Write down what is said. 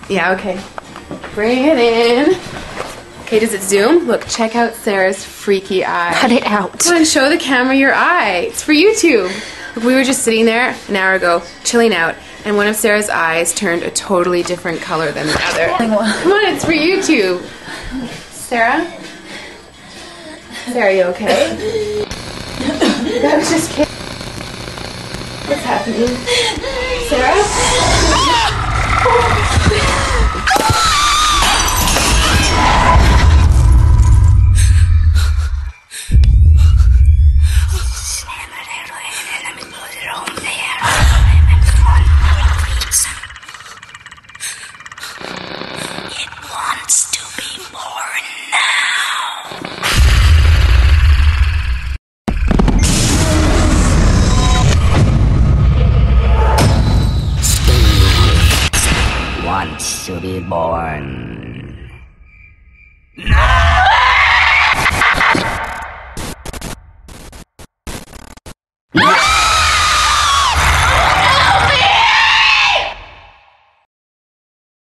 Yeah, okay. Bring it in. Okay, does it zoom? Look, check out Sarah's freaky eye. Cut it out. Come on, show the camera your eye. It's for YouTube. Look, we were just sitting there an hour ago, chilling out, and one of Sarah's eyes turned a totally different color than the other. Come on, it's for YouTube. Sarah? Sarah, are you okay? That was just kidding. What's happening? Sarah? It wants to be born now. Wants to be born. No!